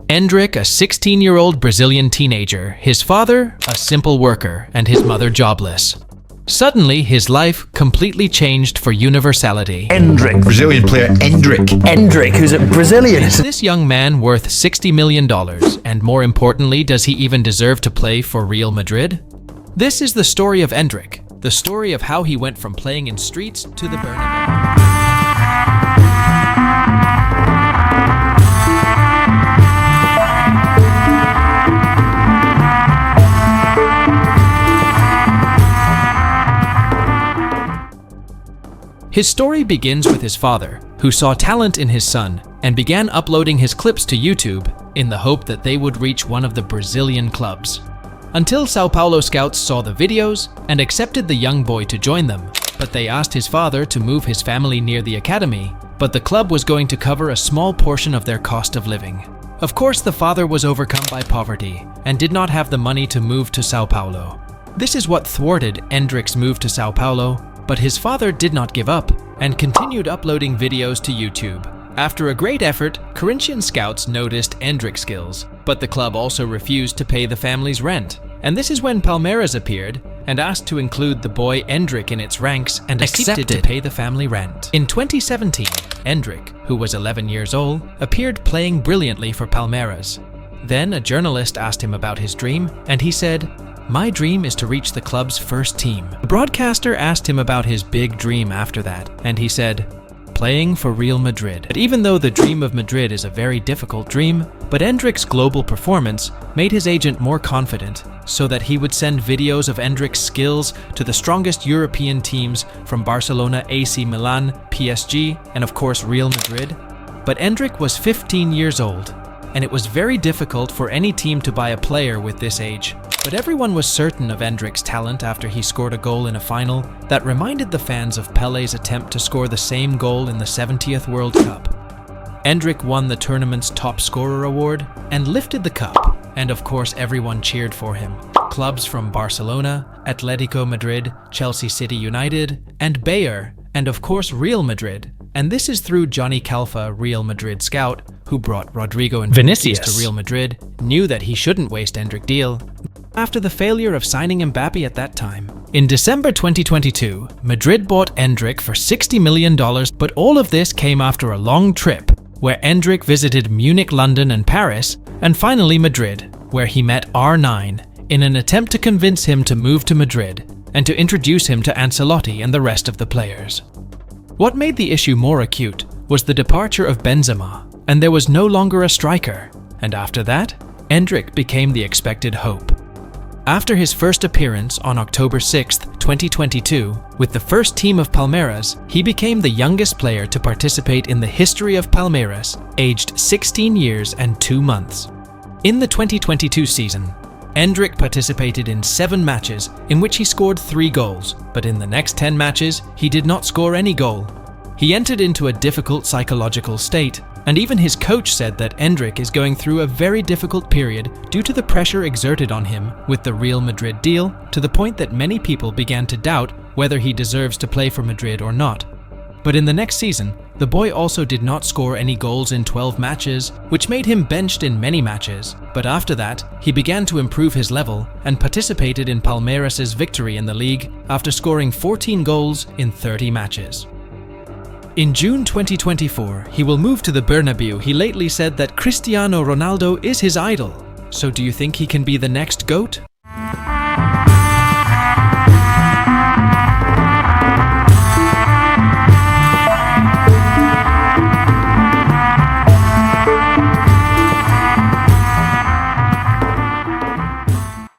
Endrick, a 16-year-old Brazilian teenager, his father, a simple worker, and his mother jobless. Suddenly, his life completely changed for universality. Endrick. Brazilian player Endrick. Endrick, who's a Brazilian. Is this young man worth $60 million? And more importantly, does he even deserve to play for Real Madrid? This is the story of Endrick, the story of how he went from playing in streets to the Bernabeo. His story begins with his father, who saw talent in his son and began uploading his clips to YouTube in the hope that they would reach one of the Brazilian clubs. Until Sao Paulo scouts saw the videos and accepted the young boy to join them, but they asked his father to move his family near the academy, but the club was going to cover a small portion of their cost of living. Of course, the father was overcome by poverty and did not have the money to move to Sao Paulo. This is what thwarted Endrick's move to Sao Paulo, but his father did not give up and continued uploading videos to YouTube. After a great effort, Corinthian scouts noticed Endrick's skills, but the club also refused to pay the family's rent. And this is when Palmeiras appeared and asked to include the boy Endrick in its ranks and accepted to pay the family rent. In 2017, Endrick, who was 11 years old, appeared playing brilliantly for Palmeiras. Then a journalist asked him about his dream, and he said, "My dream is to reach the club's first team." The broadcaster asked him about his big dream after that, and he said, "Playing for Real Madrid." But even though the dream of Madrid is a very difficult dream, but Endrick's global performance made his agent more confident, so that he would send videos of Endrick's skills to the strongest European teams from Barcelona, AC Milan, PSG, and of course Real Madrid. But Endrick was 15 years old, and it was very difficult for any team to buy a player with this age. But everyone was certain of Endrick's talent after he scored a goal in a final that reminded the fans of Pelé's attempt to score the same goal in the 70th World Cup. Endrick won the tournament's top scorer award and lifted the cup, and of course everyone cheered for him. Clubs from Barcelona, Atletico Madrid, Chelsea City United, and Bayer, and of course Real Madrid. And this is through Johnny Calfa, Real Madrid scout, who brought Rodrigo and Vinicius to Real Madrid, knew that he shouldn't waste Endrick's deal after the failure of signing Mbappe at that time. In December 2022, Madrid bought Endrick for $60 million, but all of this came after a long trip, where Endrick visited Munich, London, and Paris, and finally Madrid, where he met R9, in an attempt to convince him to move to Madrid, and to introduce him to Ancelotti and the rest of the players. What made the issue more acute was the departure of Benzema, and there was no longer a striker, and after that, Endrick became the expected hope. After his first appearance on October 6, 2022, with the first team of Palmeiras, he became the youngest player to participate in the history of Palmeiras, aged 16 years and 2 months. In the 2022 season, Endrick participated in 7 matches in which he scored 3 goals, but in the next 10 matches, he did not score any goal. He entered into a difficult psychological state, and even his coach said that Endrick is going through a very difficult period due to the pressure exerted on him with the Real Madrid deal, to the point that many people began to doubt whether he deserves to play for Madrid or not. But in the next season, the boy also did not score any goals in 12 matches, which made him benched in many matches. But after that, he began to improve his level and participated in Palmeiras' victory in the league after scoring 14 goals in 30 matches. In June 2024, he will move to the Bernabeu. He lately said that Cristiano Ronaldo is his idol. So do you think he can be the next GOAT?